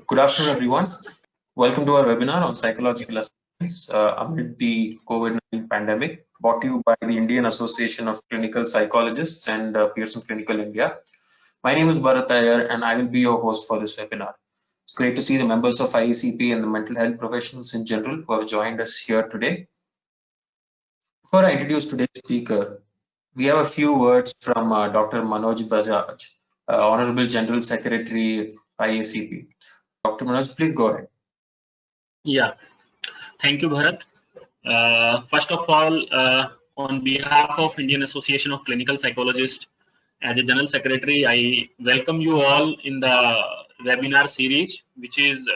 Good afternoon, everyone. Welcome to our webinar on psychological assessments amid the COVID-19 pandemic, brought to you by the Indian Association of Clinical Psychologists and Pearson Clinical India. My name is Bharat Iyer, and I will be your host for this webinar. It's great to see the members of IACP and the mental health professionals in general who have joined us here today. Before I introduce today's speaker, we have a few words from Dr. Manoj Bajaj, Honorable General Secretary, IACP. Dr. Manoj, please go ahead. Yeah, thank you, Bharat. First of all, on behalf of Indian Association of Clinical Psychologists, as a General Secretary, I welcome you all in the webinar series, which is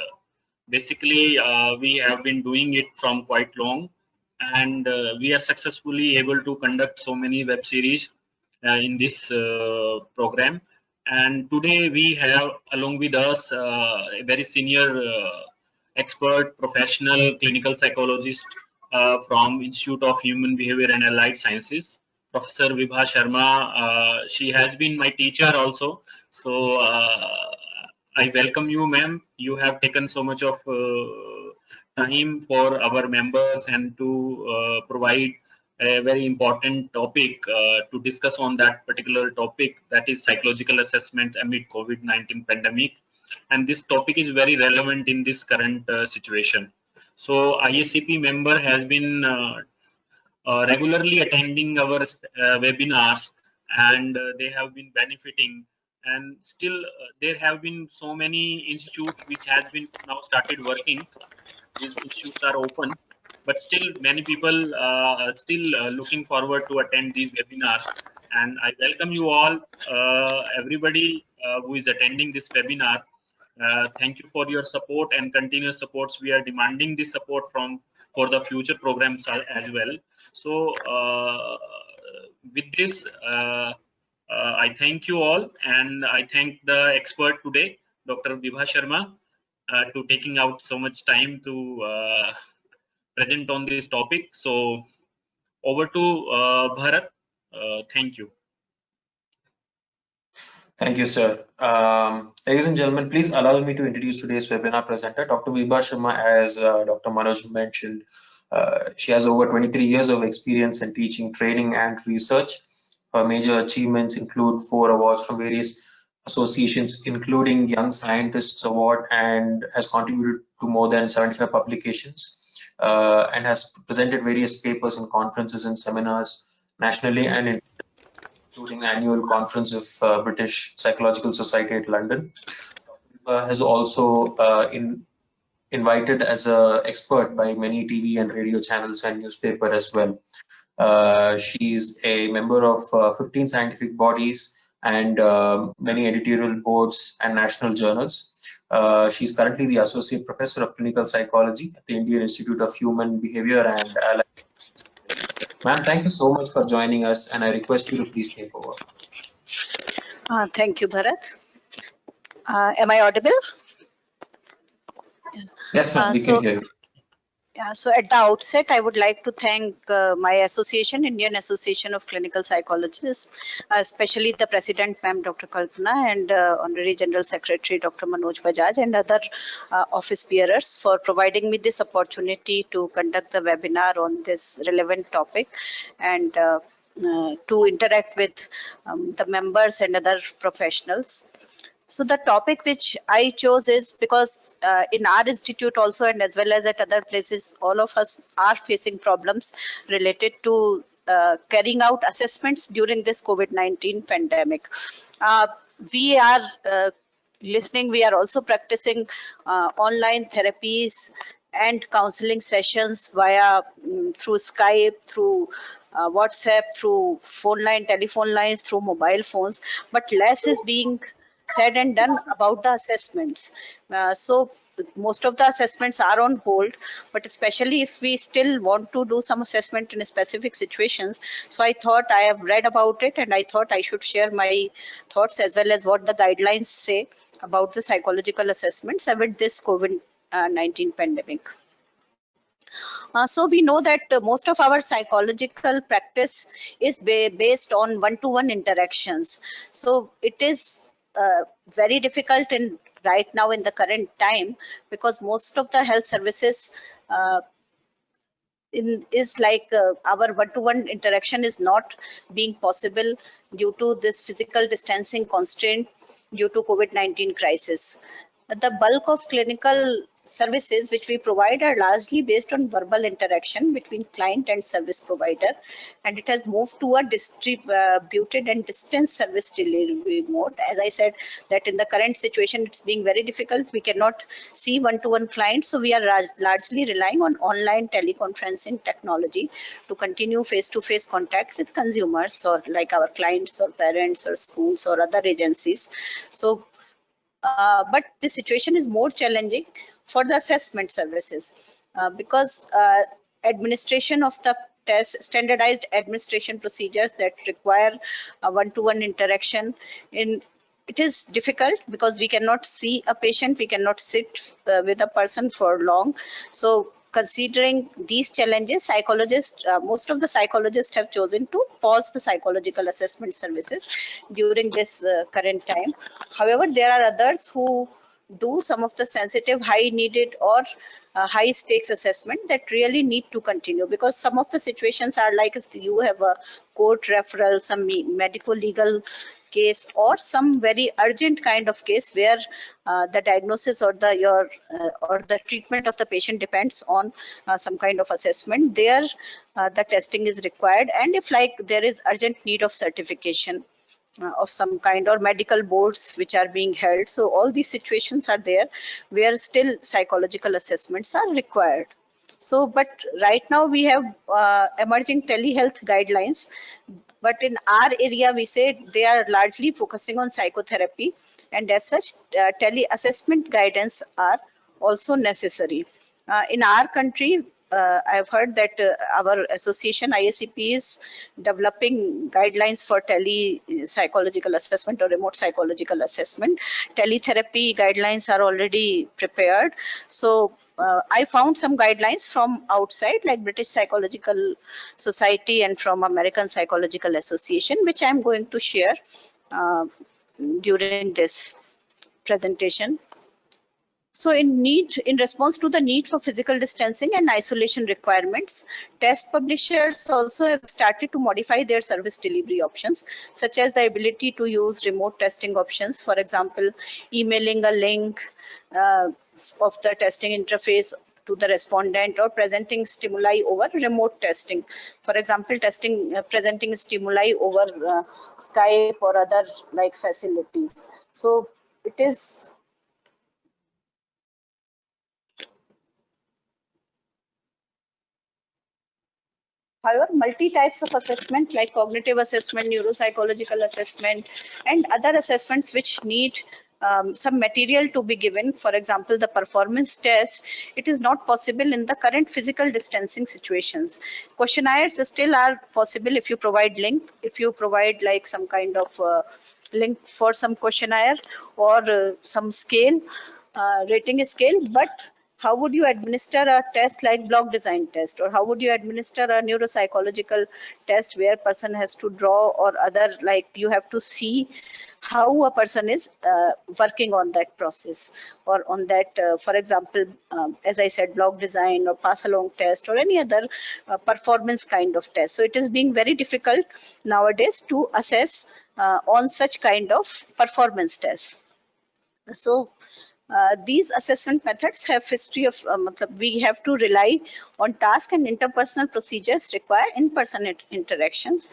basically we have been doing it from quite long, and we are successfully able to conduct so many web series in this program. And today we have along with us a very senior expert professional clinical psychologist from Institute of Human Behavior and Allied Sciences, Professor Vibha Sharma. She has been my teacher also. So I welcome you, ma'am. You have taken so much of time for our members and to provide a very important topic to discuss on that particular topic, that is psychological assessment amid COVID-19 pandemic. And this topic is very relevant in this current situation. So IACP member has been regularly attending our webinars, and they have been benefiting. And still there have been so many institutes which has been now started working. These institutes are open, but still many people still looking forward to attend these webinars. And I welcome you all, everybody who is attending this webinar. Thank you for your support and continuous supports. We are demanding this support for the future programs as well. So with this, I thank you all, and I thank the expert today, Dr. Vibha Sharma, to taking out so much time to present on this topic. So over to Bharat. Thank you. Thank you, sir. Ladies and gentlemen, please allow me to introduce today's webinar presenter, Dr. Vibha Sharma. As Dr. Manoj mentioned, she has over 23 years of experience in teaching, training, and research. Her major achievements include 4 awards from various associations, including Young Scientists Award, and has contributed to more than 75 publications, and has presented various papers and conferences and seminars nationally and internationally, including the annual conference of British Psychological Society at London. Has also invited as an expert by many TV and radio channels and newspaper as well. She's a member of 15 scientific bodies and many editorial boards and national journals. She's currently the Associate Professor of Clinical Psychology at the Indian Institute of Human Behavior and Allied. Ma'am, thank you so much for joining us, and I request you to please take over. Thank you, Bharat. Am I audible? Yes, ma'am, we can hear you. Yeah, so at the outset, I would like to thank my association, Indian Association of Clinical Psychologists, especially the President, Ma'am Dr. Kalpana, and Honorary General Secretary, Dr. Manoj Bajaj, and other office bearers for providing me this opportunity to conduct the webinar on this relevant topic and to interact with the members and other professionals. So the topic which I chose is because in our institute also, and as well as at other places, all of us are facing problems related to carrying out assessments during this COVID-19 pandemic. We are listening, we are also practicing online therapies and counseling sessions via through Skype, through WhatsApp, through phone line, telephone lines, through mobile phones, but less is being said and done about the assessments. So most of the assessments are on hold, but especially if we still want to do some assessment in specific situations. So I thought, I have read about it, and I thought I should share my thoughts as well as what the guidelines say about the psychological assessments amid this COVID-19 pandemic. So we know that most of our psychological practice is based on one-to-one interactions. So it is very difficult in right now in the current time, because most of the health services is like our one-to-one interaction is not being possible due to this physical distancing constraint due to COVID-19 crisis. The bulk of clinical services which we provide are largely based on verbal interaction between client and service provider, and it has moved to a distributed and distance service delivery mode. As I said, that in the current situation it's being very difficult. We cannot see one-to-one clients, so we are largely relying on online teleconferencing technology to continue face-to-face contact with consumers, or like our clients or parents or schools or other agencies. So but the situation is more challenging for the assessment services because administration of the test, standardized administration procedures that require a one-to-one interaction it is difficult because we cannot see a patient, we cannot sit with a person for long. So considering these challenges, psychologists, most of the psychologists have chosen to pause the psychological assessment services during this current time. However, there are others who do some of the sensitive, high needed or high stakes assessment that really need to continue, because some of the situations are like if you have a court referral, some medical legal case, or some very urgent kind of case where the diagnosis or the treatment of the patient depends on some kind of assessment. There the testing is required, and if like there is urgent need of certification of some kind, or medical boards which are being held, so all these situations are there where still psychological assessments are required. So but right now we have emerging telehealth guidelines, but in our area we say they are largely focusing on psychotherapy, and as such tele-assessment guidance are also necessary. In our country, I've heard that our association IACP is developing guidelines for tele-psychological assessment or remote psychological assessment. Teletherapy guidelines are already prepared. So I found some guidelines from outside, like British Psychological Society and from American Psychological Association, which I'm going to share during this presentation. So in response to the need for physical distancing and isolation requirements, test publishers also have started to modify their service delivery options, such as the ability to use remote testing options. For example, emailing a link of the testing interface to the respondent, or presenting stimuli over remote testing. For example, presenting stimuli over Skype or other like facilities. So it is however, multi-types of assessment like cognitive assessment, neuropsychological assessment, and other assessments which need some material to be given. For example, the performance test, it is not possible in the current physical distancing situations. Questionnaires still are possible if you provide link, if you provide like some kind of link for some questionnaire or some scale, rating scale, but how would you administer a test like block design test, or how would you administer a neuropsychological test where person has to draw, or other like you have to see how a person is working on that process or on that, for example, as I said, block design or pass along test or any other performance kind of test. So it is being very difficult nowadays to assess on such kind of performance tests. So these assessment methods have history of we have to rely on task and interpersonal procedures require in-person interactions,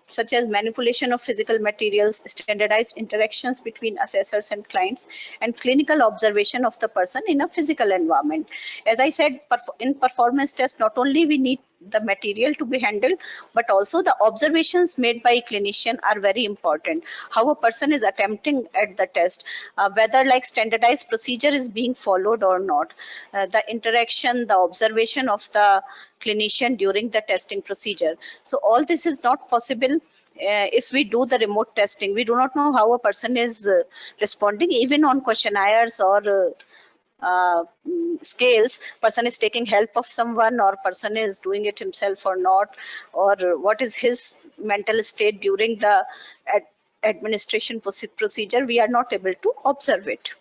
such as manipulation of physical materials, standardized interactions between assessors and clients, and clinical observation of the person in a physical environment. As I said, in performance test, not only we need the material to be handled, but also the observations made by a clinician are very important. How a person is attempting at the test, whether like standardized procedure is being followed or not, the interaction, the observation of the clinician during the testing procedure. So all this is not possible if we do the remote testing. We do not know how a person is responding, even on questionnaires or scales. Person is taking help of someone, or person is doing it himself or not, or what is his mental state during the administration procedure. We are not able to observe it.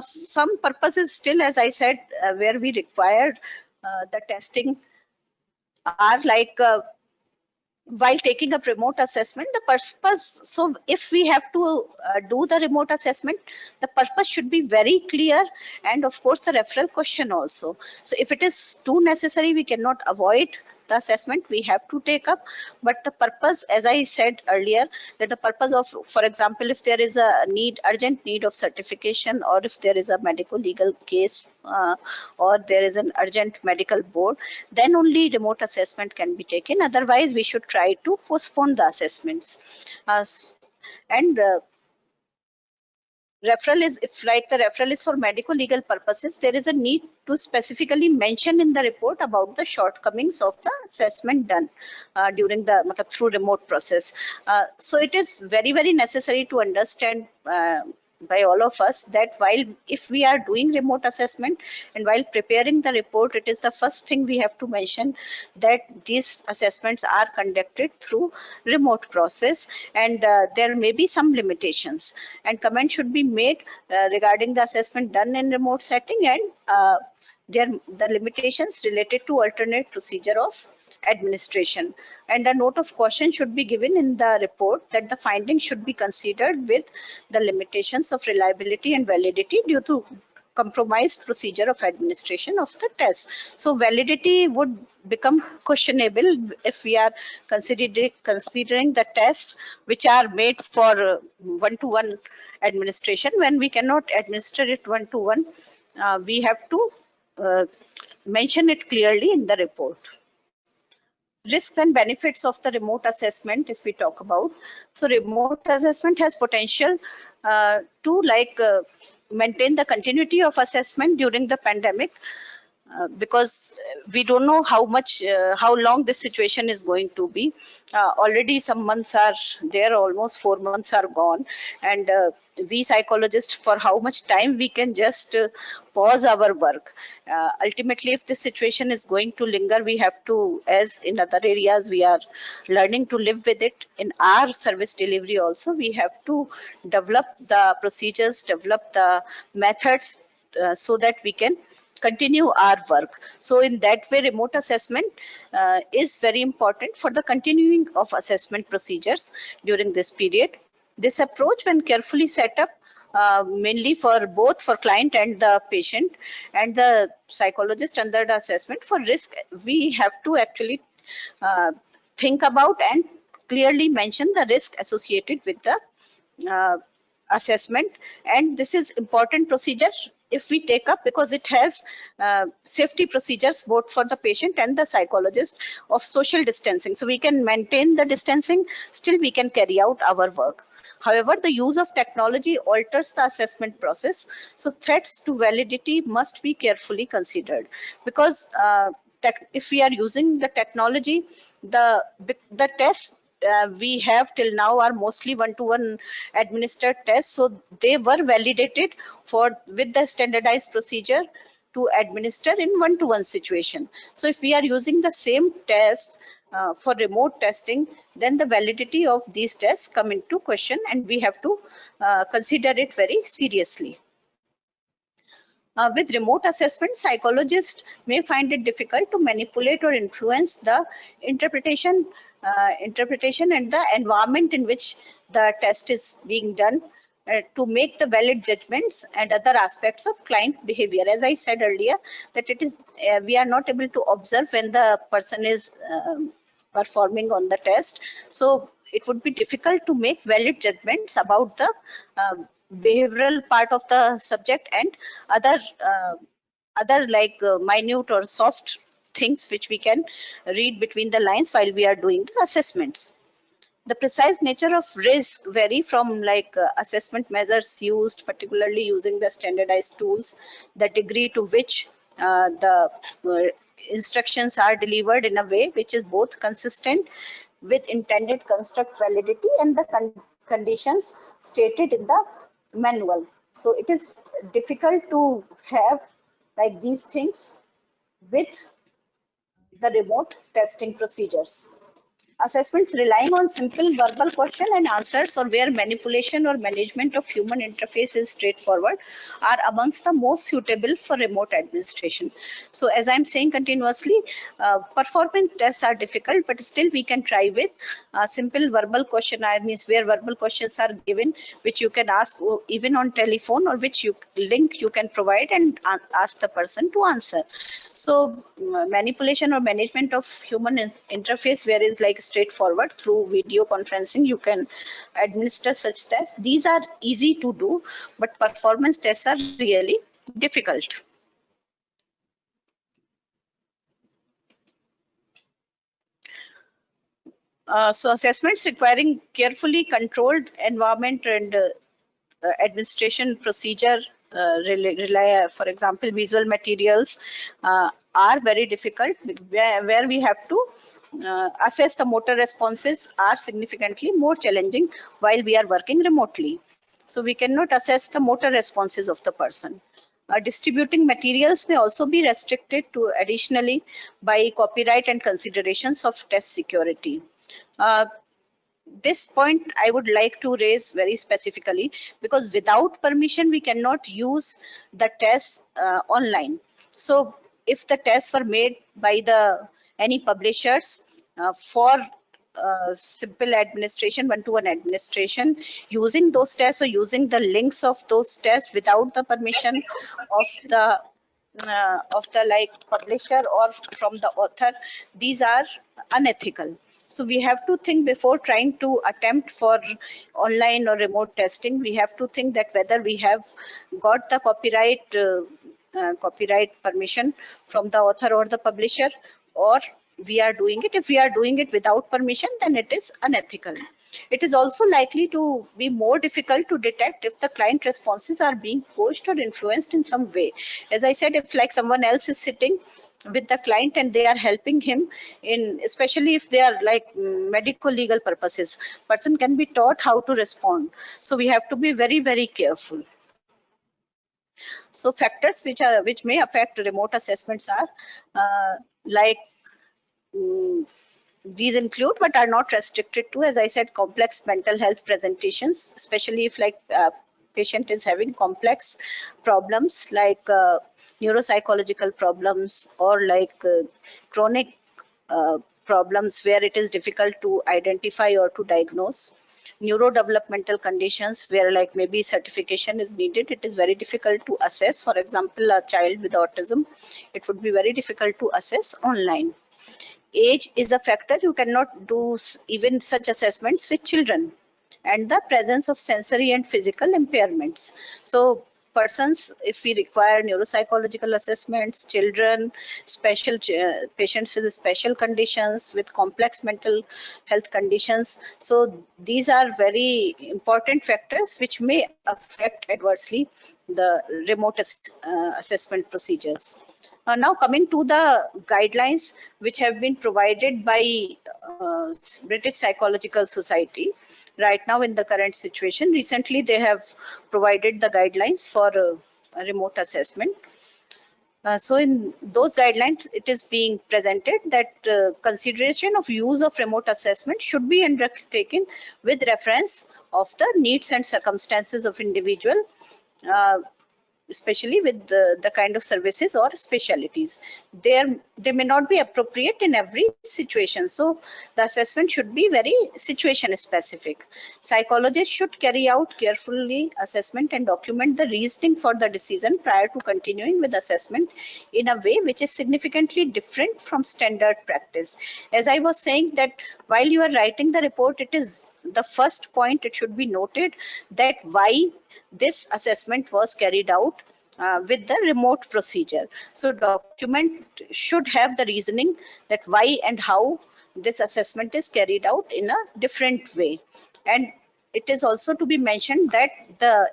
Some purposes still, as I said, where we required the testing are like while taking a remote assessment, the purpose, so if we have to do the remote assessment, the purpose should be very clear, and of course the referral question also. So if it is too necessary, we cannot avoid the assessment, we have to take up. But the purpose, as I said earlier, that the purpose of, for example, if there is a need, urgent need of certification, or if there is a medical legal case, or there is an urgent medical board, then only remote assessment can be taken. Otherwise, we should try to postpone the assessments. And referral is, if like the referral is for medical legal purposes, there is a need to specifically mention in the report about the shortcomings of the assessment done during the through remote process. So it is very, very necessary to understand by all of us that while if we are doing remote assessment and while preparing the report, it is the first thing we have to mention that these assessments are conducted through remote process, and there may be some limitations, and comment should be made regarding the assessment done in remote setting, and the limitations related to alternate procedure of administration. And a note of caution should be given in the report that the findings should be considered with the limitations of reliability and validity due to compromised procedure of administration of the test. So validity would become questionable if we are considering the tests which are made for one-to-one administration. When we cannot administer it one-to-one, we have to mention it clearly in the report. Risks and benefits of the remote assessment, if we talk about. So remote assessment has potential to maintain the continuity of assessment during the pandemic, because we don't know how long this situation is going to be. Already some months are there, almost 4 months are gone, and we psychologists, for how much time we can just pause our work. Ultimately, if this situation is going to linger, we have to, as in other areas, we are learning to live with it. In our service delivery also, we have to develop the procedures, develop the methods so that we can continue our work. So in that way, remote assessment is very important for the continuing of assessment procedures during this period. This approach, when carefully set up, mainly for both for client and the patient and the psychologist under the assessment, for risk, we have to actually think about and clearly mention the risk associated with the assessment. And this is important procedure if we take up, because it has safety procedures both for the patient and the psychologist of social distancing. So we can maintain the distancing, still we can carry out our work. However, the use of technology alters the assessment process. So threats to validity must be carefully considered, because if we are using the technology, the test we have till now are mostly one-to-one administered tests, so they were validated with the standardized procedure to administer in one-to-one situation. So if we are using the same test for remote testing, then the validity of these tests come into question, and we have to consider it very seriously. With remote assessment, psychologists may find it difficult to manipulate or influence the interpretation and the environment in which the test is being done to make the valid judgments and other aspects of client behavior. As I said earlier, that it is we are not able to observe when the person is performing on the test. So it would be difficult to make valid judgments about the behavioral part of the subject and other like minute or soft things which we can read between the lines while we are doing the assessments. The precise nature of risk vary from assessment measures used, particularly using the standardized tools, the degree to which the instructions are delivered in a way which is both consistent with intended construct validity and the conditions stated in the manual. So it is difficult to have like these things with the remote testing procedures. assessments relying on simple verbal question and answers, or where manipulation or management of human interface is straightforward, are amongst the most suitable for remote administration. So as I'm saying continuously, performance tests are difficult, but still we can try with simple verbal questionnaire, means where verbal questions are given, which you can ask even on telephone, or which link you can provide and ask the person to answer. So manipulation or management of human interface, where is like straightforward through video conferencing, you can administer such tests. These are easy to do, but performance tests are really difficult. So assessments requiring carefully controlled environment and administration procedure rely, for example, visual materials are very difficult, where we have to assess the motor responses are significantly more challenging while we are working remotely. So we cannot assess the motor responses of the person. Distributing materials may also be restricted to additionally by copyright and considerations of test security. This point I would like to raise very specifically, because without permission we cannot use the tests online. So if the tests were made by any publishers for simple administration, one-to-one administration, using those tests or using the links of those tests without the permission of the like publisher or from the author, these are unethical. So we have to think before trying to attempt for online or remote testing. We have to think that whether we have got the copyright permission from the author or the publisher, or we are doing it. If we are doing it without permission, then it is unethical. It is also likely to be more difficult to detect if the client responses are being pushed or influenced in some way. As I said, if like someone else is sitting with the client and they are helping him in, especially if they are like medical legal purposes, person can be taught how to respond. So we have to be very, very careful. So factors which may affect remote assessments are these include but are not restricted to, as I said, complex mental health presentations, especially if like patient is having complex problems like neuropsychological problems, or like chronic problems where it is difficult to identify or to diagnose. Neurodevelopmental conditions where like maybe certification is needed, it is very difficult to assess. For example, a child with autism, it would be very difficult to assess online. Age is a factor. You cannot do even such assessments with children, and the presence of sensory and physical impairments. So persons, if we require neuropsychological assessments, children, special patients with special conditions, with complex mental health conditions, so these are very important factors which may affect adversely the remote assessment procedures. Now coming to the guidelines which have been provided by British Psychological Society. Right now in the current situation, recently they have provided the guidelines for remote assessment. So in those guidelines, it is being presented that consideration of use of remote assessment should be undertaken with reference of the needs and circumstances of individual, especially with the kind of services or specialties. They may not be appropriate in every situation. So the assessment should be very situation specific. Psychologists should carry out carefully assessment and document the reasoning for the decision prior to continuing with assessment in a way which is significantly different from standard practice. As I was saying, that while you are writing the report, it is the first point it should be noted that why this assessment was carried out with the remote procedure. So document should have the reasoning that why and how this assessment is carried out in a different way. And it is also to be mentioned that the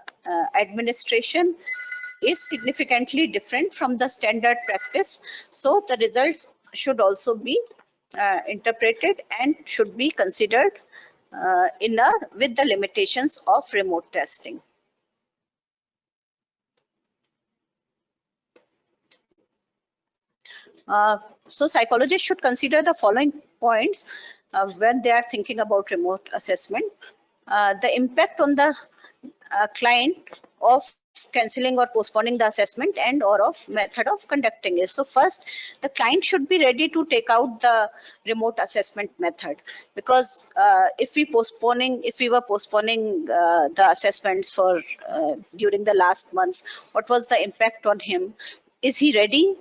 administration is significantly different from the standard practice. So the results should also be interpreted and should be considered with the limitations of remote testing. So psychologists should consider the following points when they are thinking about remote assessment, the impact on the client of cancelling or postponing the assessment and or of method of conducting it. So first, the client should be ready to take out the remote assessment method, because if we were postponing the assessments for during the last months, what was the impact on him? Is he ready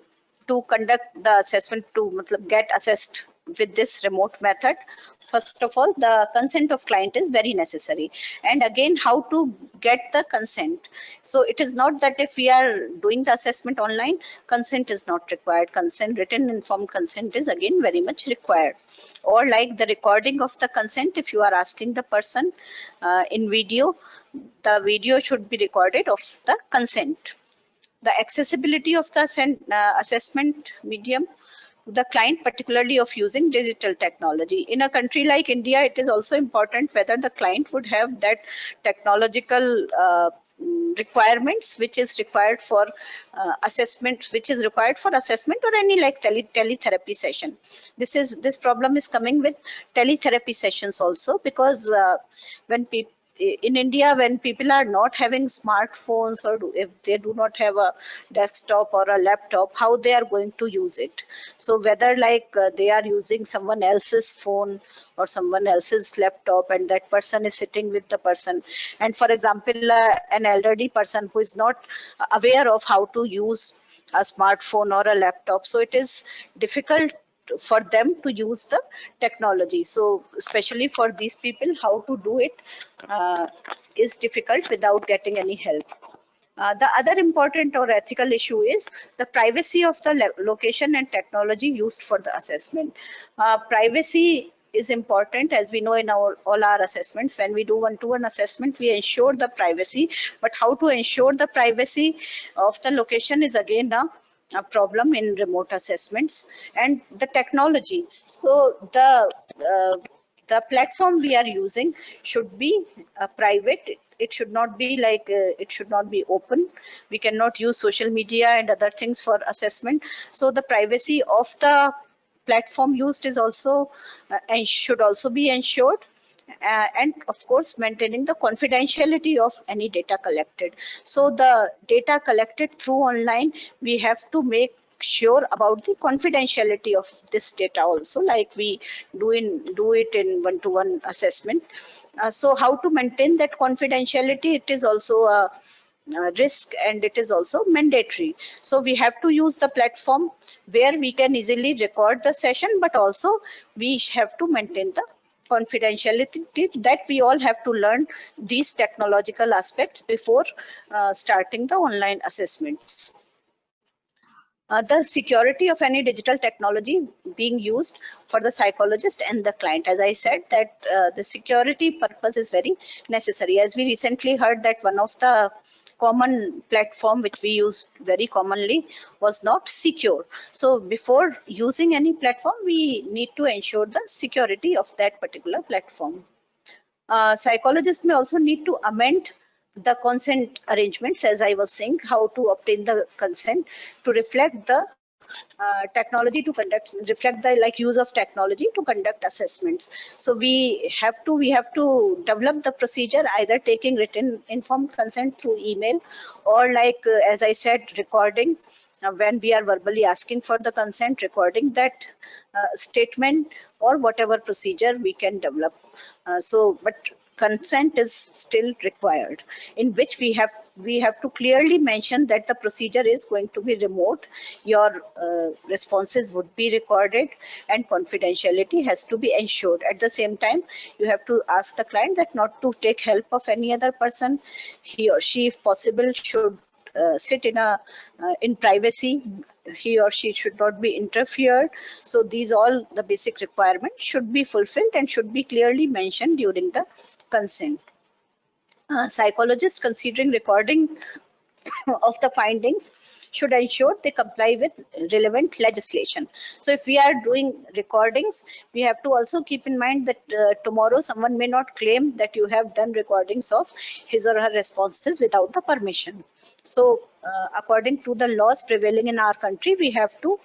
to conduct the assessment, to get assessed with this remote method? First of all, the consent of client is very necessary. And again, how to get the consent? So it is not that if we are doing the assessment online, consent is not required. Consent, written informed consent, is again very much required. Or like the recording of the consent, if you are asking the person in video, the video should be recorded of the consent. The accessibility of the assessment medium to the client, particularly of using digital technology. In a country like India, it is also important whether the client would have that technological requirements which is required for assessment, or any like teletherapy session. This problem is coming with teletherapy sessions also, because when people in India, when people are not having smartphones, or if they do not have a desktop or a laptop, how they are going to use it? So whether like they are using someone else's phone or someone else's laptop, and that person is sitting with the person, and for example an elderly person who is not aware of how to use a smartphone or a laptop, so it is difficult for them to use the technology. So especially for these people, how to do it is difficult without getting any help. The other important or ethical issue is the privacy of the location and technology used for the assessment. Privacy is important, as we know in all our assessments. When we do one-to-one assessment, we ensure the privacy, but how to ensure the privacy of the location is again a problem in remote assessments. And the technology, so the platform we are using should be private. It should not be like it should not be open. We cannot use social media and other things for assessment. So the privacy of the platform used is also and should also be ensured. And of course, maintaining the confidentiality of any data collected. So the data collected through online, we have to make sure about the confidentiality of this data also, like we do it in one-to-one assessment. So how to maintain that confidentiality? It is also a risk, and it is also mandatory. So we have to use the platform where we can easily record the session, but also we have to maintain the confidentiality, that we all have to learn these technological aspects before starting the online assessments. The security of any digital technology being used for the psychologist and the client. As I said, that the security purpose is very necessary. As we recently heard that one of the common platform which we use very commonly was not secure. So before using any platform, we need to ensure the security of that particular platform. Psychologists may also need to amend the consent arrangements, as I was saying, how to obtain the consent to reflect the technology to reflect the use of technology to conduct assessments. So we have to develop the procedure, either taking written informed consent through email, or as I said, recording. When we are verbally asking for the consent, recording that statement, or whatever procedure we can develop. But consent is still required, in which we have to clearly mention that the procedure is going to be remote, your responses would be recorded, and confidentiality has to be ensured. At the same time, you have to ask the client that not to take help of any other person. He or she, if possible, should sit in privacy. He or she should not be interfered. So these all the basic requirements should be fulfilled and should be clearly mentioned during the consent. Psychologists, considering recording of the findings, should ensure they comply with relevant legislation. So if we are doing recordings, we have to also keep in mind that tomorrow someone may not claim that you have done recordings of his or her responses without the permission. So according to the laws prevailing in our country, we have to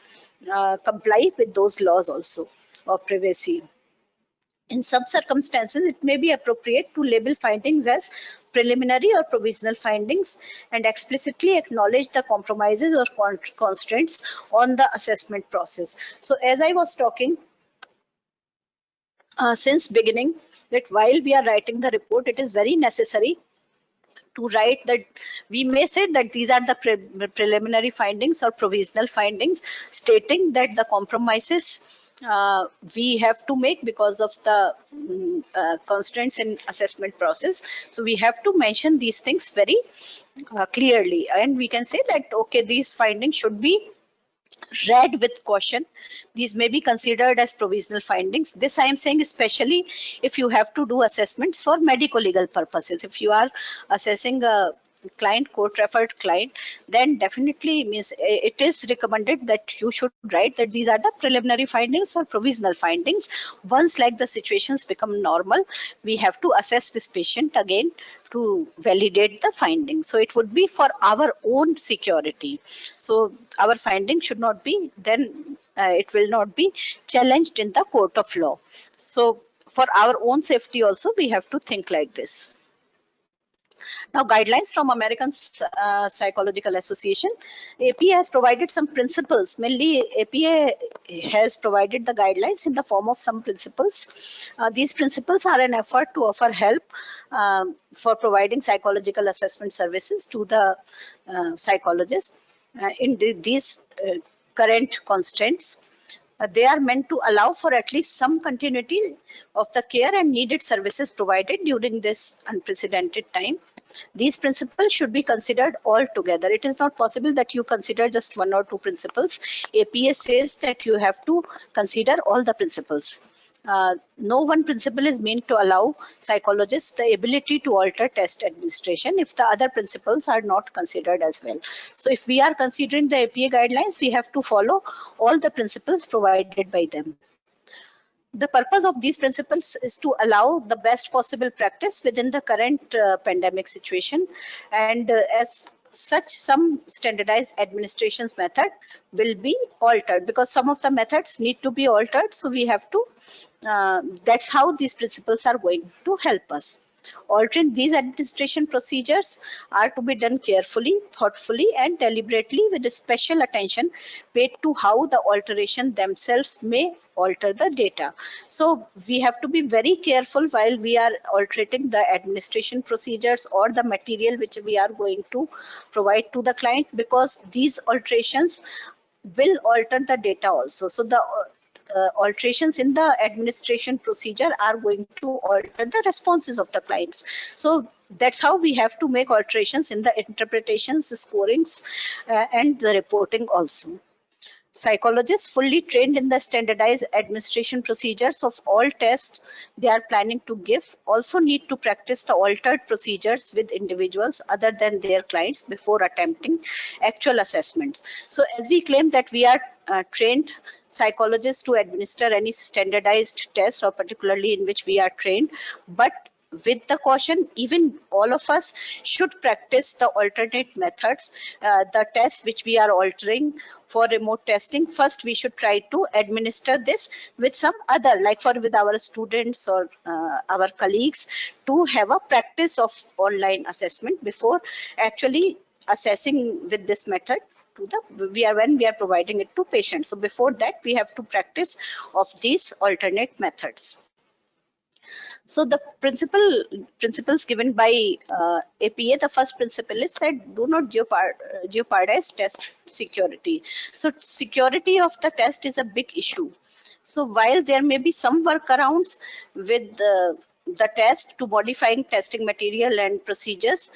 comply with those laws also of privacy. In some circumstances, it may be appropriate to label findings as preliminary or provisional findings and explicitly acknowledge the compromises or constraints on the assessment process. So as I was talking since beginning, that while we are writing the report, it is very necessary to write that we may say that these are the preliminary findings or provisional findings, stating that the compromises we have to make because of the constraints in assessment process. So we have to mention these things very clearly, and we can say that okay, these findings should be read with caution. These may be considered as provisional findings. This I am saying especially if you have to do assessments for medico legal purposes. If you are assessing a client, court referred client, then definitely means it is recommended that you should write that these are the preliminary findings or provisional findings. Once like the situations become normal, we have to assess this patient again to validate the findings. So it would be for our own security. So our findings should not be then it will not be challenged in the court of law. So for our own safety also we have to think like this. Now, guidelines from American Psychological Association. APA has provided some principles. Mainly, APA has provided the guidelines in the form of some principles. These principles are an effort to offer help for providing psychological assessment services to the psychologist in these current constraints. They are meant to allow for at least some continuity of the care and needed services provided during this unprecedented time. These principles should be considered all together. It is not possible that you consider just one or two principles. APA says that you have to consider all the principles. No one principle is meant to allow psychologists the ability to alter test administration if the other principles are not considered as well. So if we are considering the APA guidelines, we have to follow all the principles provided by them. The purpose of these principles is to allow the best possible practice within the current pandemic situation, and as such some standardized administrations method will be altered because some of the methods need to be altered. So we have to that's how these principles are going to help us. Altering these administration procedures are to be done carefully, thoughtfully, and deliberately with special attention paid to how the alteration themselves may alter the data. So we have to be very careful while we are altering the administration procedures or the material which we are going to provide to the client, because these alterations will alter the data also. So the alterations in the administration procedure are going to alter the responses of the clients. So that's how we have to make alterations in the interpretations, scorings, and the reporting also. Psychologists fully trained in the standardized administration procedures of all tests they are planning to give also need to practice the altered procedures with individuals other than their clients before attempting actual assessments. So as we claim that we are trained psychologists to administer any standardized test, or particularly in which we are trained, but with the caution, even all of us should practice the alternate methods, the tests which we are altering for remote testing. First, we should try to administer this with some other, like with our students or our colleagues, to have a practice of online assessment before actually assessing with this method to the when we are providing it to patients. So before that, we have to practice of these alternate methods. So the principles given by APA, the first principle is that do not jeopardize test security. So security of the test is a big issue. So while there may be some workarounds with the test to modifying testing material and procedures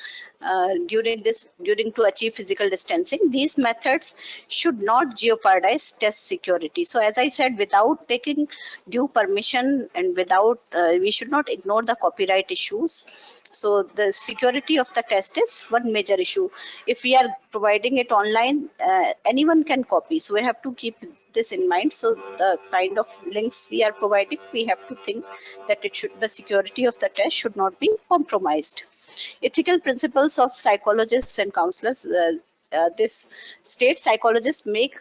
during to achieve physical distancing, these methods should not jeopardize test security. So as I said, without taking due permission and without we should not ignore the copyright issues. So the security of the test is one major issue. If we are providing it online, anyone can copy. So we have to keep this in mind. So the kind of links we are providing, we have to think that the security of the test should not be compromised. Ethical principles of psychologists and counselors. This state psychologists make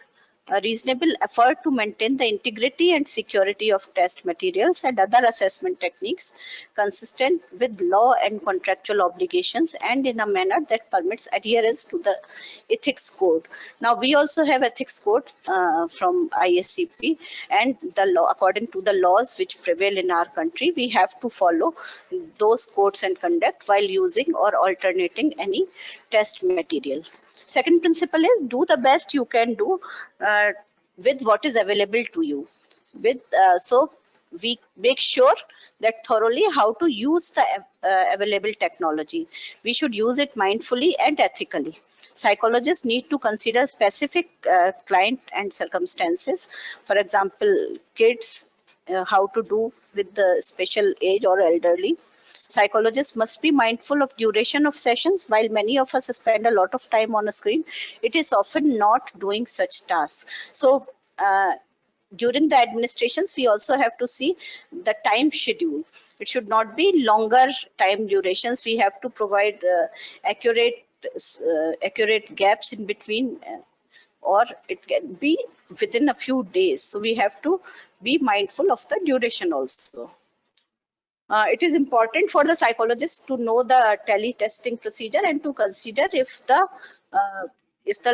a reasonable effort to maintain the integrity and security of test materials and other assessment techniques consistent with law and contractual obligations and in a manner that permits adherence to the ethics code. Now we also have ethics code from ISCP, and the law, according to the laws which prevail in our country, we have to follow those codes and conduct while using or alternating any test material. Second principle is do the best you can do with what is available to you. So we make sure that thoroughly how to use the available technology. We should use it mindfully and ethically. Psychologists need to consider specific client and circumstances. For example, kids, how to do with the special age or elderly. Psychologists must be mindful of duration of sessions. While many of us spend a lot of time on a screen, it is often not doing such tasks. So during the administrations, we also have to see the time schedule. It should not be longer time durations. We have to provide accurate gaps in between, or it can be within a few days. So we have to be mindful of the duration also. It is important for the psychologist to know the tele-testing procedure and to consider if the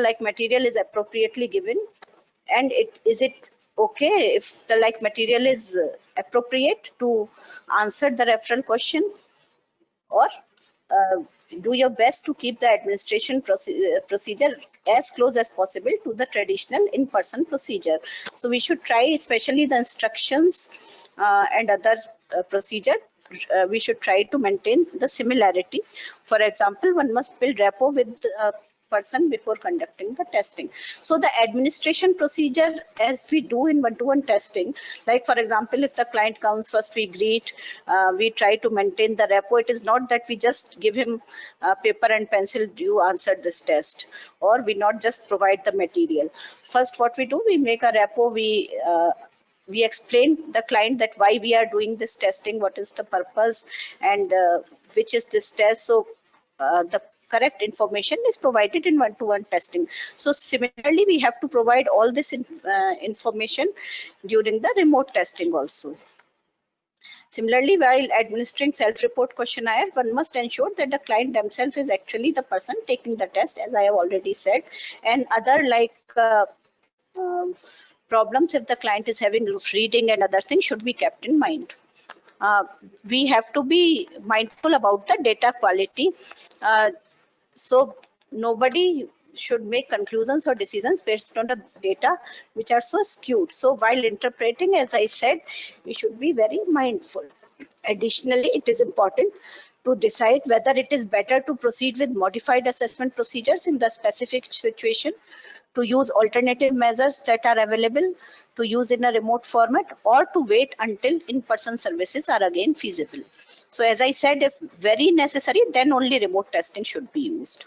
like material is appropriately given, and is it okay if the like material is appropriate to answer the referral question, or do your best to keep the administration procedure as close as possible to the traditional in-person procedure. So we should try, especially the instructions and other procedure, we should try to maintain the similarity. For example, one must build rapport with person before conducting the testing. So the administration procedure, as we do in one-to-one testing, like for example, if the client comes first, we greet, we try to maintain the rapport. It is not that we just give him paper and pencil, you answer this test, or we not just provide the material. First, what we do, we make a rapport, we explain the client that why we are doing this testing, what is the purpose, and which is this test. So the correct information is provided in one-to-one testing. So similarly, we have to provide all this information during the remote testing also. Similarly, while administering self-report questionnaire, one must ensure that the client themselves is actually the person taking the test, as I have already said, and other like problems if the client is having reading and other things should be kept in mind. We have to be mindful about the data quality. So nobody should make conclusions or decisions based on the data which are so skewed. So while interpreting, as I said, we should be very mindful. Additionally, it is important to decide whether it is better to proceed with modified assessment procedures in the specific situation, to use alternative measures that are available to use in a remote format, or to wait until in-person services are again feasible. So as I said, if very necessary, then only remote testing should be used.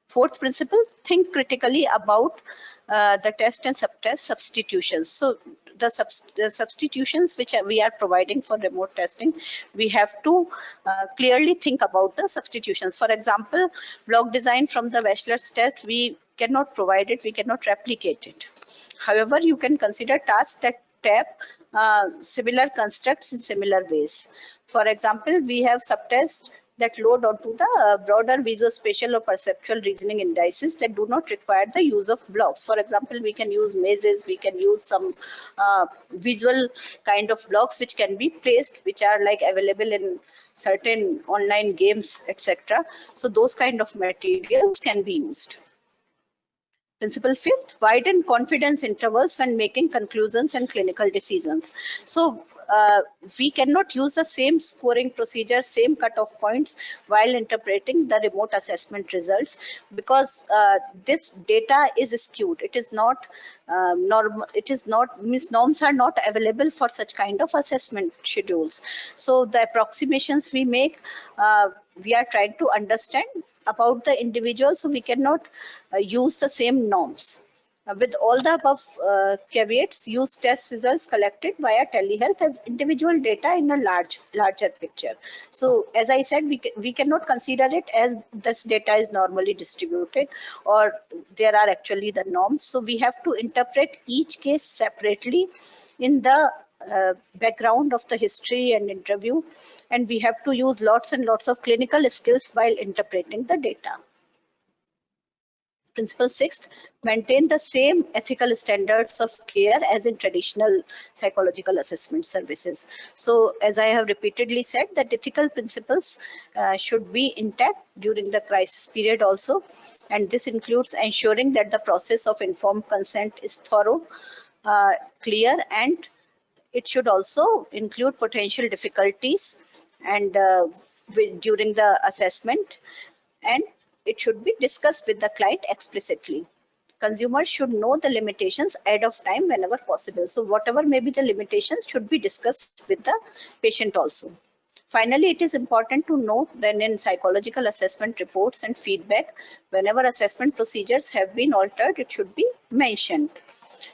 Fourth principle, think critically about the test and subtest substitutions. So the substitutions which we are providing for remote testing, we have to clearly think about the substitutions. For example, block design from the Wechsler's test, we cannot provide it, we cannot replicate it. However, you can consider tasks that tap similar constructs in similar ways. For example, we have subtests that load onto the broader visuospatial or perceptual reasoning indices that do not require the use of blocks. For example, we can use mazes, we can use some visual kind of blocks which can be placed, which are like available in certain online games, etc. So those kind of materials can be used. Principle fifth, widen confidence intervals when making conclusions and clinical decisions. So we cannot use the same scoring procedure, same cutoff points while interpreting the remote assessment results, because this data is skewed. It is not normal. It is not, means norms are not available for such kind of assessment schedules. So the approximations we make, we are trying to understand about the individual, so we cannot use the same norms. With all the above caveats, use test results collected via telehealth as individual data in a larger picture. So as I said, we cannot consider it as this data is normally distributed or there are actually the norms. So we have to interpret each case separately in the background of the history and interview, and we have to use lots and lots of clinical skills while interpreting the data. Principle 6, maintain the same ethical standards of care as in traditional psychological assessment services. So as I have repeatedly said, that ethical principles should be intact during the crisis period also. And this includes ensuring that the process of informed consent is thorough, clear, and it should also include potential difficulties and during the assessment, and it should be discussed with the client explicitly. Consumers should know the limitations ahead of time whenever possible. So whatever may be the limitations should be discussed with the patient also. Finally, it is important to note that in psychological assessment reports and feedback, whenever assessment procedures have been altered, it should be mentioned.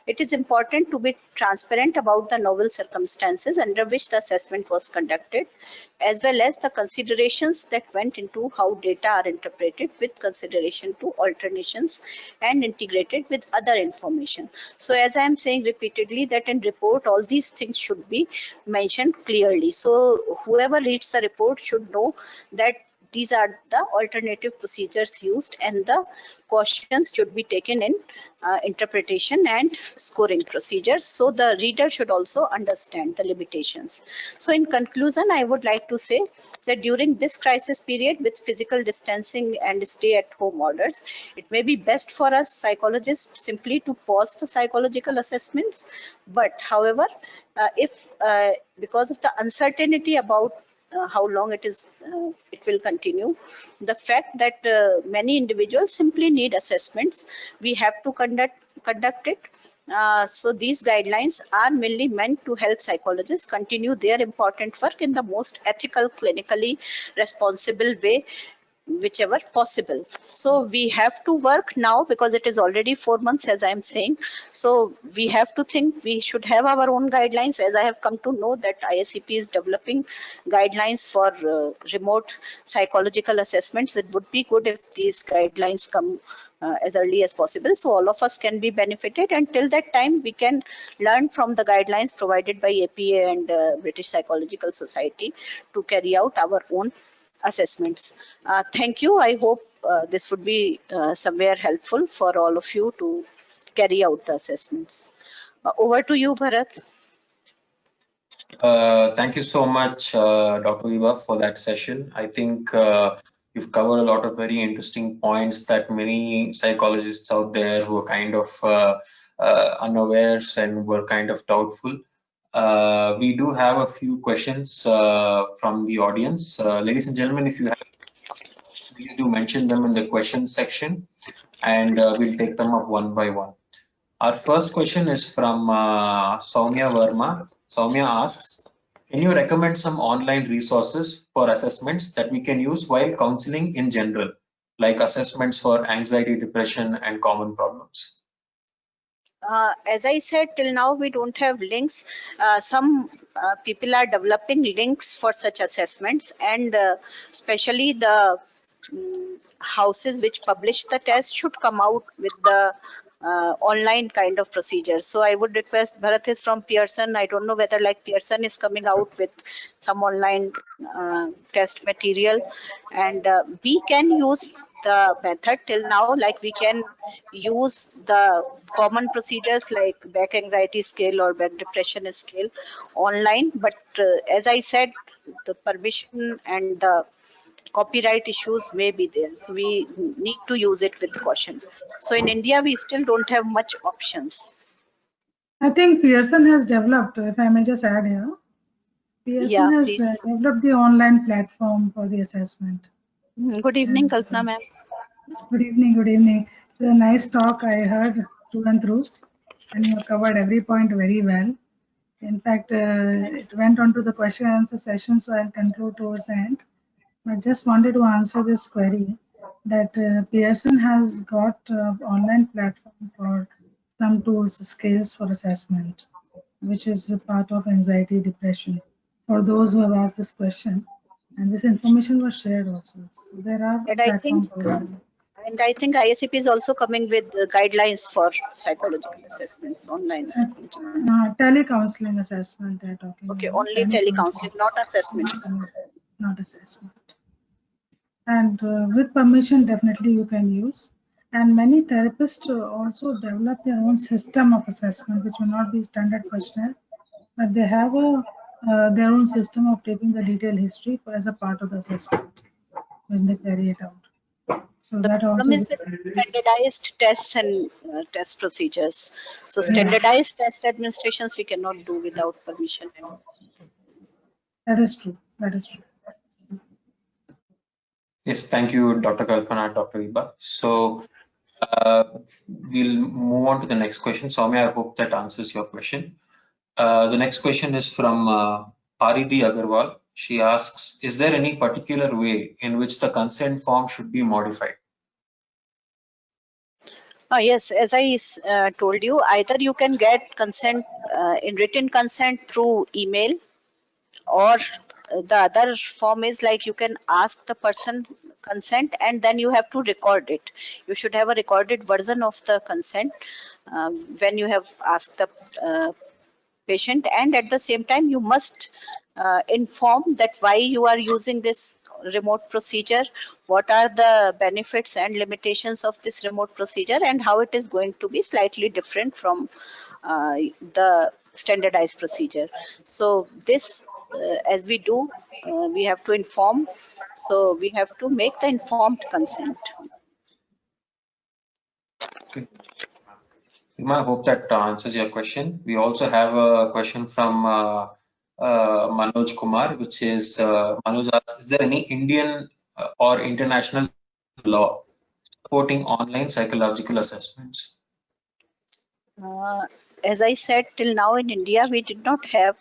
It is important to be transparent about the novel circumstances under which the assessment was conducted, as well as the considerations that went into how data are interpreted with consideration to alternations and integrated with other information. So as I am saying repeatedly, that in report all these things should be mentioned clearly. So whoever reads the report should know that these are the alternative procedures used, and the cautions should be taken in interpretation and scoring procedures. So the reader should also understand the limitations. So in conclusion, I would like to say that during this crisis period with physical distancing and stay-at-home orders, it may be best for us psychologists simply to pause the psychological assessments. But however, if because of the uncertainty about how long it will continue, the fact that many individuals simply need assessments, we have to conduct it. So these guidelines are mainly meant to help psychologists continue their important work in the most ethical, clinically responsible way, whichever possible. So we have to work now because it is already 4 months, as I am saying. So we have to think we should have our own guidelines, as I have come to know that ISCP is developing guidelines for remote psychological assessments. It would be good if these guidelines come as early as possible, so all of us can be benefited. Until that time, we can learn from the guidelines provided by APA and British Psychological Society to carry out our own assessments. Thank you. I hope this would be somewhere helpful for all of you to carry out the assessments. Over to you, Bharat. Thank you so much, Dr. Vibha, for that session. I think you've covered a lot of very interesting points that many psychologists out there who are kind of unawares and were kind of doubtful. We do have a few questions from the audience. Ladies and gentlemen, if you have, please do mention them in the question section, and we'll take them up one by one. Our first question is from Soumya Verma. Soumya asks, can you recommend some online resources for assessments that we can use while counseling in general, like assessments for anxiety, depression, and common problems? As I said, till now we don't have links. Some people are developing links for such assessments, and especially the houses which publish the test should come out with the online kind of procedure. So I would request, Bharat is from Pearson. I don't know whether like Pearson is coming out with some online test material, and we can use the method till now, like we can use the common procedures like back anxiety scale or back depression scale online, but as I said, the permission and the copyright issues may be there, so we need to use it with caution. So in India we still don't have much options. I think Pearson has developed, if I may just add here, Pearson has developed the online platform for the assessment. Good evening, Kalpana ma'am. Good evening, good evening. It was a nice talk I heard through and through, and you covered every point very well. In fact, it went on to the question and answer session, so I'll conclude towards the end. I just wanted to answer this query that Pearson has got an online platform for some tools, scales for assessment, which is a part of anxiety, depression. For those who have asked this question, and this information was shared also. So there are And I think, platforms available. ISCP is also coming with guidelines for psychological assessments, online psychological. Telecounseling assessment they're talking Okay, about. only telecounseling, not assessments. Not assessment. And with permission, definitely you can use. And many therapists also develop their own system of assessment, which may not be standard questionnaire, but they have their own system of taking the detailed history as a part of the assessment when they carry it out. So The that problem also is with standardized tests and test procedures. So standardized test administrations we cannot do without permission. that is true. That is true. Yes, thank you, Dr. Kalpana, Dr. Vibha. So we'll move on to the next question. Soumya, I hope that answers your question. The next question is from Paridhi Agarwal. She asks, is there any particular way in which the consent form should be modified? Yes, as I told you, either you can get consent in written consent through email, or the other form is like you can ask the person consent and then you have to record it. You should have a recorded version of the consent when you have asked the patient, and at the same time you must inform that why you are using this remote procedure, what are the benefits and limitations of this remote procedure, and how it is going to be slightly different from the standardized procedure. So this as we do, we have to inform, so we have to make the informed consent. Okay. I hope that answers your question. We also have a question from Manoj Kumar, which is Manoj asks, is there any Indian or international law supporting online psychological assessments? As I said, till now in India, we did not have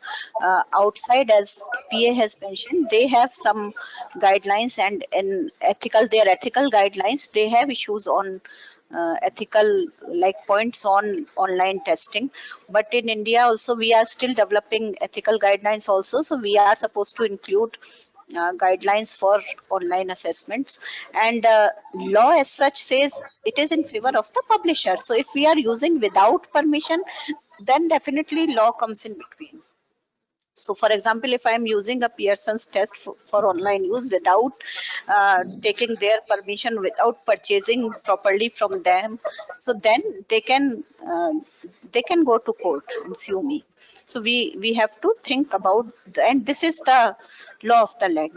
outside, as PA has mentioned, they have some guidelines, and in their ethical guidelines, they have issues on ethical, like points on online testing. But in India also, we are still developing ethical guidelines also. So we are supposed to include guidelines for online assessments, and law as such says it is in favor of the publisher. So if we are using without permission, then definitely law comes in between. So for example, if I am using a Pearson's test for online use without taking their permission, without purchasing properly from them, so then they can go to court and sue me. So we have to think about, and this is the law of the land.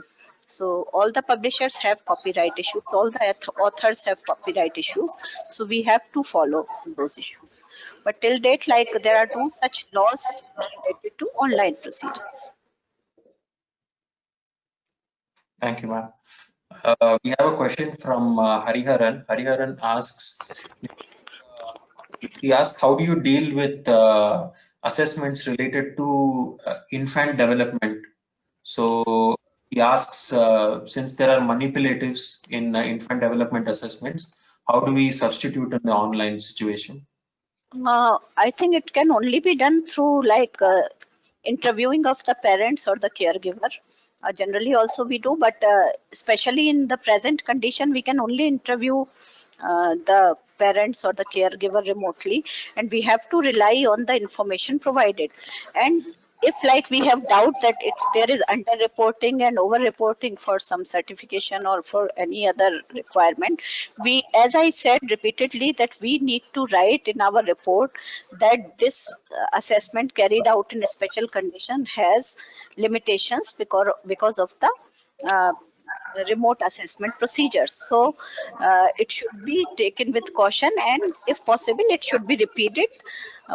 So all the publishers have copyright issues, all the authors have copyright issues. So we have to follow those issues. But till date, like there are no such laws related to online procedures. Thank you, ma'am. We have a question from Hariharan. Hariharan asks, he asks, how do you deal with assessments related to infant development? So he asks, since there are manipulatives in infant development assessments, how do we substitute in the online situation? I think it can only be done through interviewing of the parents or the caregiver. Generally also we do, but especially in the present condition, we can only interview the parents or the caregiver remotely, and we have to rely on the information provided. And if we have doubt that there is under-reporting and over-reporting for some certification or for any other requirement, we, as I said repeatedly, that we need to write in our report that this assessment carried out in a special condition has limitations because of the remote assessment procedures. So it should be taken with caution, and if possible it should be repeated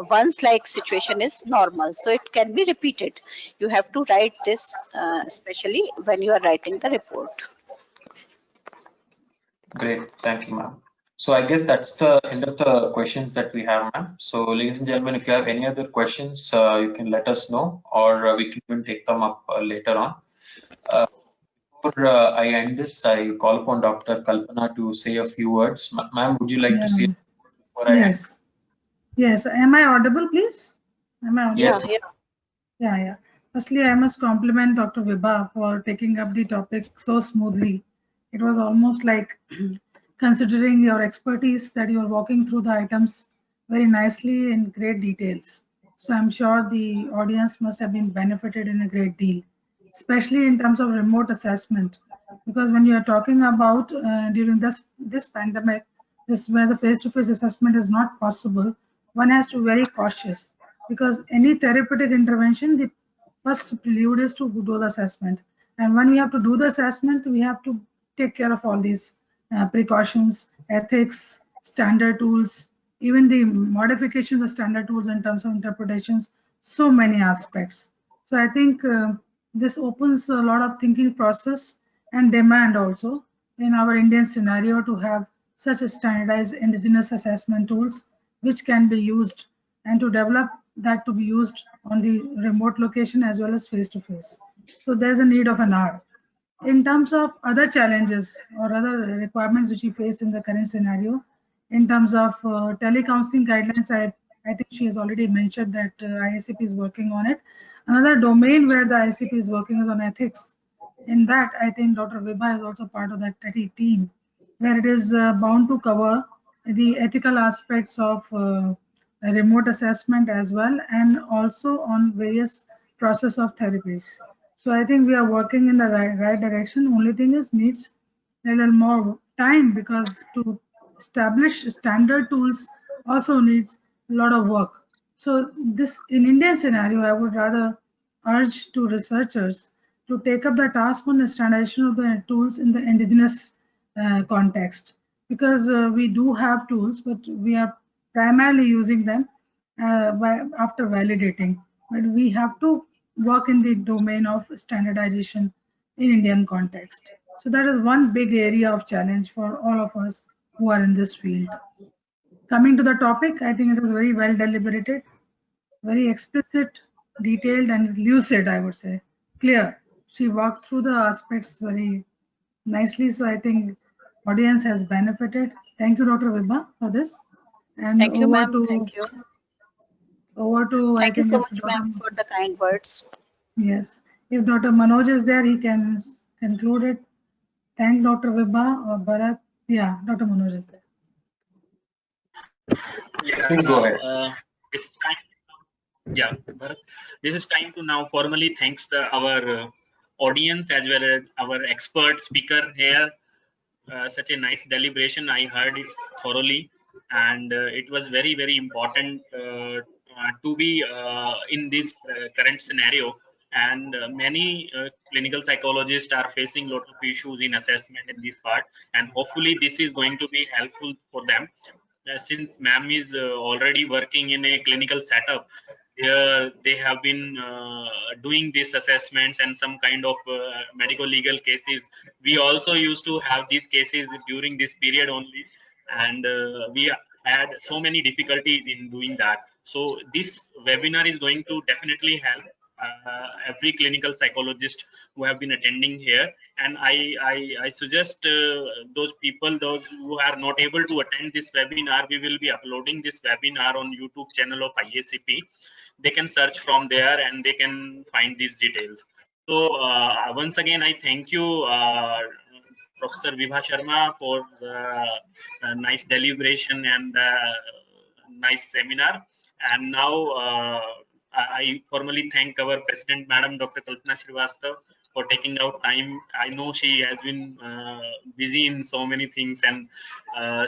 once situation is normal. So it can be repeated. You have to write this especially when you are writing the report. Great, thank you, ma'am. So I guess that's the end of the questions that we have, ma'am. So ladies and gentlemen, if you have any other questions, you can let us know, or we can even take them up later on. Before I end this, I call upon Dr. Kalpana to say a few words. Ma'am, would you like to say before I end? Yes, am I audible, please? Am I audible? Yes. Yeah. Firstly, I must compliment Dr. Vibha for taking up the topic so smoothly. It was almost like considering your expertise that you are walking through the items very nicely in great details. So I'm sure the audience must have been benefited in a great deal, especially in terms of remote assessment. Because when you are talking about during this pandemic, this where the face-to-face assessment is not possible, one has to be very cautious because any therapeutic intervention, the first prelude is to do the assessment. And when we have to do the assessment, we have to take care of all these precautions, ethics, standard tools, even the modifications of standard tools in terms of interpretations, so many aspects. So I think this opens a lot of thinking process and demand also in our Indian scenario to have such a standardized indigenous assessment tools which can be used and to develop that to be used on the remote location as well as face to face. So there's a need of an hour. In terms of other challenges or other requirements which we face in the current scenario, in terms of telecounseling guidelines, I think she has already mentioned that IACP is working on it. Another domain where the IACP is working is on ethics. In that, I think Dr. Vibha is also part of that team, where it is bound to cover the ethical aspects of remote assessment as well, and also on various process of therapies. So I think we are working in the right direction. Only thing is needs a little more time because to establish standard tools also needs a lot of work. So this in Indian scenario, I would rather urge to researchers to take up the task on the standardization of the tools in the indigenous context because we do have tools, but we are primarily using them after validating. But we have to work in the domain of standardization in Indian context. So that is one big area of challenge for all of us who are in this field. Coming to the topic, I think it was very well deliberated, very explicit, detailed, and lucid, I would say. Clear. She walked through the aspects very nicely. So I think audience has benefited. Thank you, Dr. Vibha, for this. And Thank you, ma'am. Thank you. Over to, I Thank you think, so if much, Dr. ma'am, for the kind words. Yes, if Dr. Manoj is there, he can conclude it. Thank Dr. Vibha or Bharat. Yeah, Dr. Manoj is there. Yeah, Please go ahead. It's time. Yeah, Bharat. This is time to now formally thanks our audience as well as our expert speaker here. Such a nice deliberation. I heard it thoroughly, and it was very, very important to be in this current scenario. And many clinical psychologists are facing a lot of issues in assessment in this part, and hopefully this is going to be helpful for them. Since ma'am is already working in a clinical setup, they have been doing these assessments and some kind of medical legal cases. We also used to have these cases during this period only, and we had so many difficulties in doing that. So this webinar is going to definitely help every clinical psychologist who have been attending here. And I suggest those people, those who are not able to attend this webinar, we will be uploading this webinar on YouTube channel of IACP. They can search from there and they can find these details. So once again, I thank you, Professor Vibha Sharma, for the nice deliberation and nice seminar. And now I formally thank our President, Madam Dr. Kalpana Srivastava, for taking out time. I know she has been busy in so many things, and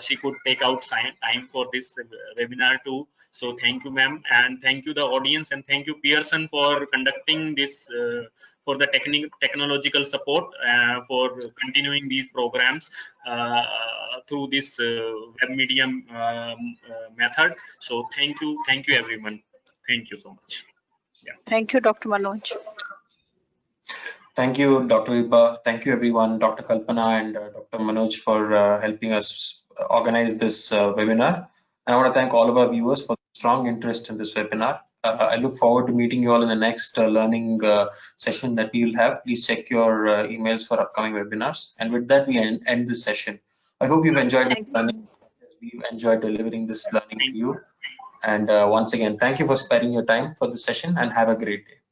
she could take out time for this webinar too. So thank you, ma'am, and thank you the audience, and thank you Pearson for conducting this, for the technological support, for continuing these programs through this web medium method. So thank you everyone. Thank you so much. Yeah. Thank you, Dr. Manoj. Thank you, Dr. Vibha. Thank you, everyone, Dr. Kalpana and Dr. Manoj for helping us organize this webinar. And I want to thank all of our viewers for strong interest in this webinar. I look forward to meeting you all in the next learning session that we will have. Please check your emails for upcoming webinars. And with that, we end this session. I hope you've enjoyed the learning. We've enjoyed delivering this learning to you. And once again, thank you for sparing your time for this session and have a great day.